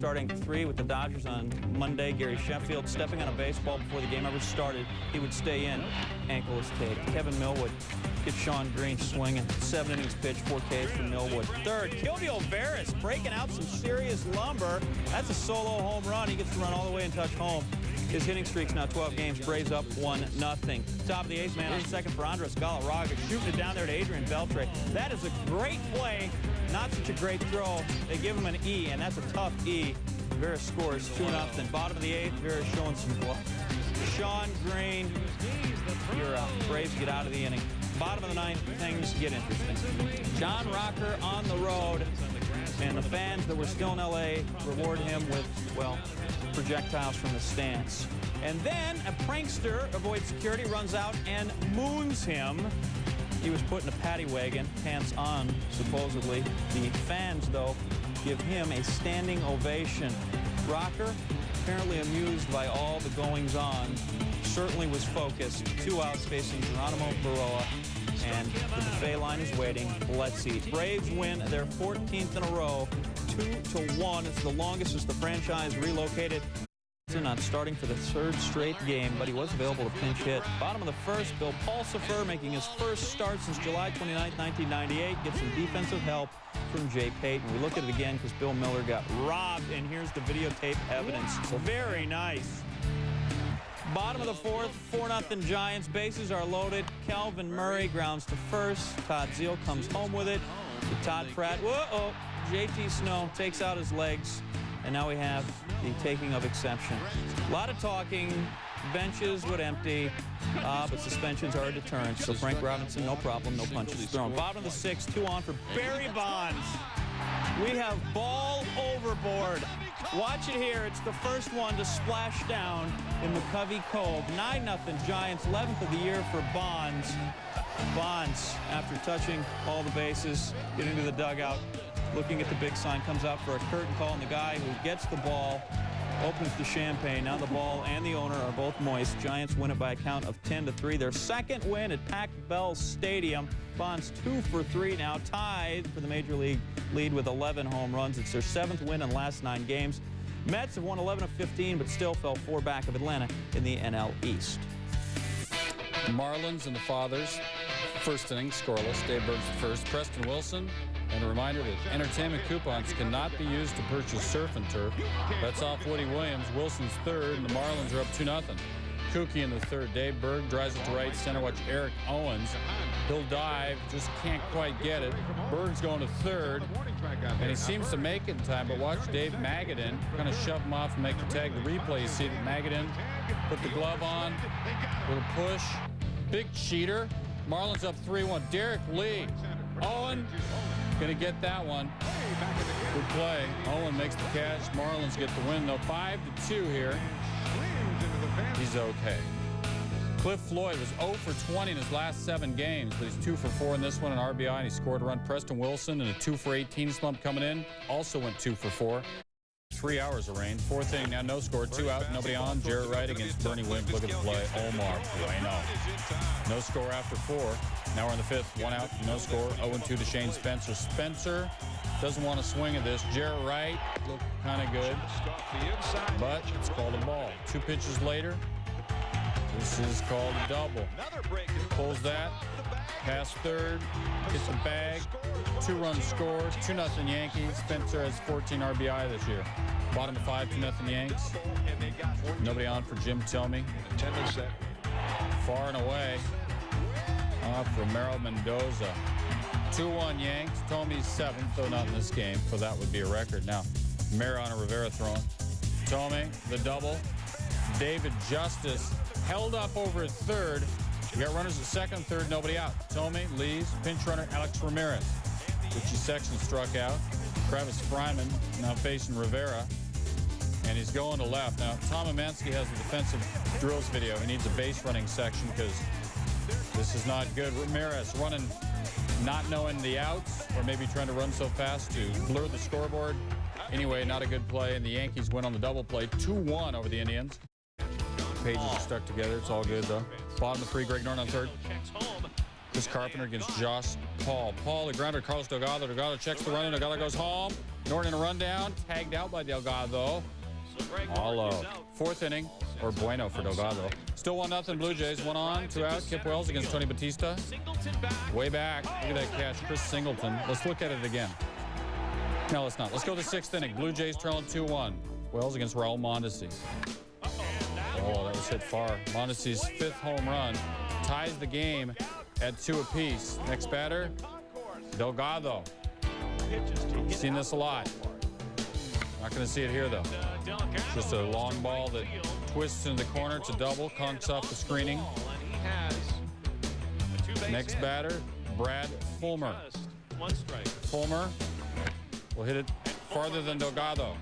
Starting 3 with the Dodgers on Monday, Gary Sheffield stepping on a baseball before the game ever started. He would stay in. Ankle is taped. Kevin Millwood gets Sean Green swinging. 7 innings pitched, 4 Ks for Millwood. Third, Kilvio Veras breaking out some serious lumber. That's a solo home run. He gets to run all the way and touch home. His hitting streak's now 12 games. Braves up 1-0. Top of the 8th man on second for Andres Galarraga, shooting it down there to Adrian Beltre. That is a great play. Not such a great throw. They give him an E, and that's a tough E. Veras scores 2-0. Bottom of the 8th, Veras showing some blood. Sean Green, you're out. Braves get out of the inning. Bottom of the 9th, things get interesting. John Rocker on the road, and the fans that were still in L.A. reward him with, well, projectiles from the stands. And then a prankster avoids security, runs out and moons him. He was put in a paddy wagon, pants on, supposedly. The fans, though, give him a standing ovation. Rocker, apparently amused by all the goings-on, certainly was focused. 2 outs facing Geronimo Baroa, and the buffet line is waiting. Let's eat. Braves win their 14th in a row, 2-1. It's the longest since the franchise relocated. Not starting for the 3rd straight game, but he was available to pinch hit. Bottom of the 1st, Bill Pulsipher making his first start since July 29, 1998. Gets some defensive help from Jay Payton. We look at it again because Bill Miller got robbed, and here's the videotape evidence. Very nice. Bottom of the 4th, 4-0 Giants. Bases are loaded. Calvin Murray grounds to first. Todd Zeal comes home with it. To Todd Pratt. Whoa! JT Snow takes out his legs. And now we have the taking of exception. A lot of talking. Benches would empty, but suspensions are a deterrent. So Frank Robinson, no problem, no punches thrown. Bottom of the 6th, 2 on for Barry Bonds. We have ball overboard. Watch it here. It's the first one to splash down in McCovey Cove. 9-0 Giants, 11th of the year for Bonds. Bonds, after touching all the bases, getting to the dugout, looking at the big sign, comes out for a curtain call, and the guy who gets the ball opens the champagne. Now the ball and the owner are both moist. Giants win it by a count of 10-3. Their second win at Pac-Bell Stadium. Bonds 2 for 3 now, tied for the Major League lead with 11 home runs. It's their 7th win in the last 9 games. Mets have won 11 of 15, but still fell 4 back of Atlanta in the NL East. Marlins and the Fathers. First inning, scoreless. Dave Berg's the first. Preston Wilson. And a reminder that entertainment coupons cannot be used to purchase surf and turf. That's off Woody Williams. Wilson's third, and the Marlins are up 2-0. Kookie in the 3rd. Dave Berg drives it to right center. Watch Eric Owens. He'll dive, just can't quite get it. Berg's going to 3rd, and he seems to make it in time, but watch Dave Magadan kind of shove him off and make the tag. The replay, you see that Magadan put the glove on, little push. Big cheater. Marlins up 3-1. Derek Lee. Owen going to get that one. Good play. Owen makes the catch. Marlins get the win, though. 5-2 here. He's okay. Cliff Floyd was 0 for 20 in his last 7 games, but he's 2 for 4 in this one, an RBI, and he scored a run. Preston Wilson in a 2 for 18 slump coming in, also went 2 for 4. 3 hours of rain. 4th inning now, no score, 2 out, nobody on. Jarrett Wright against Bernie Williams. Look at the play. Omar Bueno. No score after 4. Now we're in the 5th. 1 out, no score. 0-2 to Shane Spencer. Spencer doesn't want to swing at this. Jarrett Wright looked kind of good, but it's called a ball. 2 pitches later, this is called a double. Pulls that, past 3rd, hits the bag. 2 runs scored, 2-0 Yankees. Spencer has 14 RBI this year. Bottom of 5, 2-0 Yanks. Nobody on for Jim Thome. Far and away off Romero Mendoza. 2-1 Yanks. Thome's 7th, though not in this game, so that would be a record. Now, Mariano Rivera throwing. Thome, the double. David Justice held up over at 3rd. You got runners at 2nd, 3rd, nobody out. Thome leaves. Pinch runner Alex Ramirez. Richie Sexton struck out. Travis Fryman now facing Rivera, and he's going to left. Now, Tom Amansky has a defensive drills video. He needs a base running section because this is not good. Ramirez running, not knowing the outs, or maybe trying to run so fast to blur the scoreboard. Anyway, not a good play, and the Yankees win on the double play, 2-1 over the Indians. Pages are stuck together. It's all good, though. Bottom of 3, Greg Norton on 3rd. Chris Carpenter against Josh Paul. Paul, the grounder, Carlos Delgado. Delgado checks the runner. Delgado goes home. Norton in a rundown. Tagged out by Delgado. All low. Fourth inning, or bueno for Delgado. Still 1-0 Blue Jays. 1 on, 2 out. Kip Wells against Tony Batista. Way back. Look at that catch. Chris Singleton. Let's look at it again. No, let's not. Let's go to the 6th inning. Blue Jays trailing 2-1. Wells against Raul Mondesi. Oh, that was hit far. Mondesi's 5th home run ties the game at 2 apiece. Next batter, Delgado. Seen this a lot. Not going to see it here, though. Just a long ball that twists in the corner. It's a double. Conks off the screening. Next batter, Brad Fulmer. Fulmer will hit it farther than Delgado.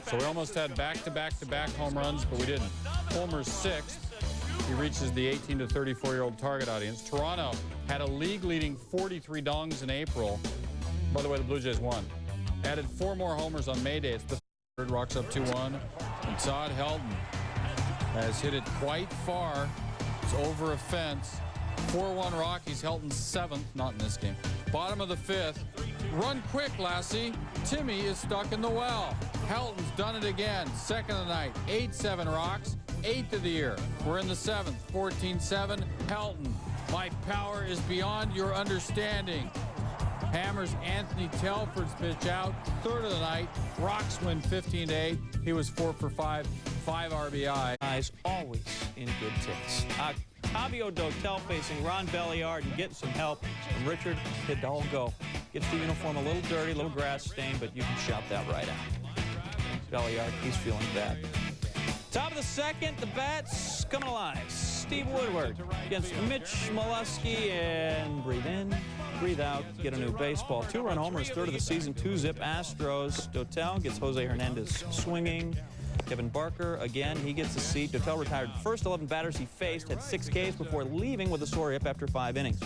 So we almost had back-to-back-to-back home runs, but we didn't. Fulmer's 6th. He reaches the 18 to 34-year-old target audience. Toronto had a league-leading 43 dongs in April. By the way, the Blue Jays won. Added 4 more homers on May Day. It's the third. Rocks up 2-1. And Todd Helton has hit it quite far. It's over a fence. 4-1 Rockies. Helton's 7th. Not in this game. Bottom of the 5th. Run quick, Lassie. Timmy is stuck in the well. Helton's done it again. 2nd of the night. 8-7 Rocks. 8th of the year. We're in the 7th. 14-7. Helton. My power is beyond your understanding. Hammers Anthony Telford's pitch out. 3rd of the night. Rocks win 15-8. He was 4 for 5. 5 RBI. Guys always in good taste. Octavio Dotel facing Ron Belliard and getting some help from Richard Hidalgo. Gets the uniform a little dirty, a little grass stained, but you can shout that right out. Belliard, he's feeling bad. Top of the 2nd, the bats coming alive. Steve Woodward against Mitch Molesky, and breathe in, breathe out, get a new baseball. 2-run homers, 3rd of the season, 2-zip Astros. Dotel gets Jose Hernandez swinging. Kevin Barker, again, he gets a seat. Dotel retired the first 11 batters he faced, had 6 Ks before leaving with a sore hip after 5 innings.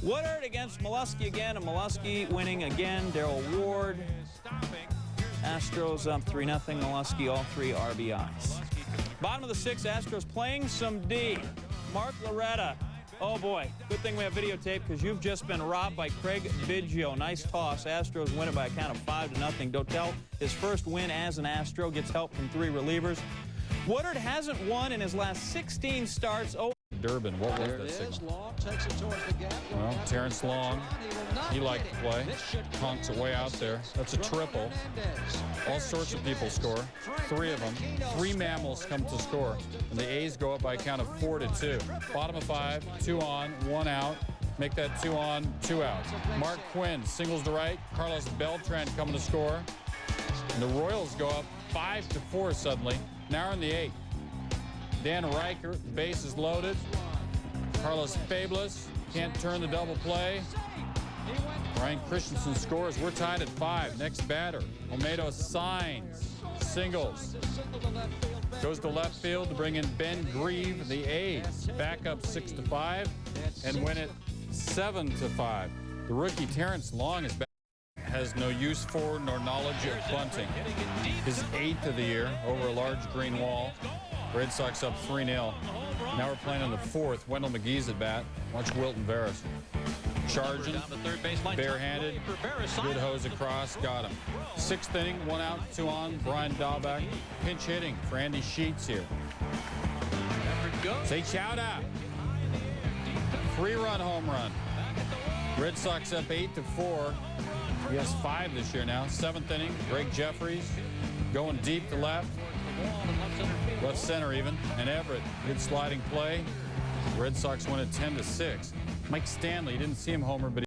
Woodward against Molesky again, and Molesky winning again. Darrell Ward. Astros up 3-0. Molesky, all 3 RBIs. Bottom of the 6th, Astros playing some D. Mark Loretta. Oh, boy. Good thing we have videotape, because you've just been robbed by Craig Biggio. Nice toss. Astros win it by a count of 5-0. Dotel, his first win as an Astro, gets help from 3 relievers. Woodward hasn't won in his last 16 starts. Durbin, what was that signal? Well, Terrence Long, he liked to play. Conks it way out there. That's a triple. All sorts of people score. 3 of them. 3 mammals come to score. And the A's go up by a count of 4-2. Bottom of 5, 2 on, 1 out. Make that 2 on, 2 out. Mark Quinn singles to right. Carlos Beltran coming to score. And the Royals go up 5-4 suddenly. Now we're in the 8th. Dan Reichert, base is loaded. Carlos Fabulous can't turn the double play. Ryan Christensen scores. We're tied at 5. Next batter, Olmedo signs, singles. Goes to left field to bring in Ben Grieve. The A's back up 6-5 and win it 7-5. The rookie Terrence Long is back. Has no use for nor knowledge of bunting. His 8th of the year over a large green wall. Red Sox up 3-0. Now we're playing on the 4th. Wendell McGee's at bat. Watch Wilton Veras. Charging, barehanded, good hose across, got him. 6th inning, 1 out, 2 on. Brian Dahlbeck. Pinch hitting for Andy Sheets here. Say Chowda. 3-run home run. Red Sox up 8-4. He has 5 this year now. 7th inning, Greg Jeffries going deep to left. Left center even. And Everett, good sliding play. Red Sox win it 10-6. Mike Stanley, you didn't see him homer, but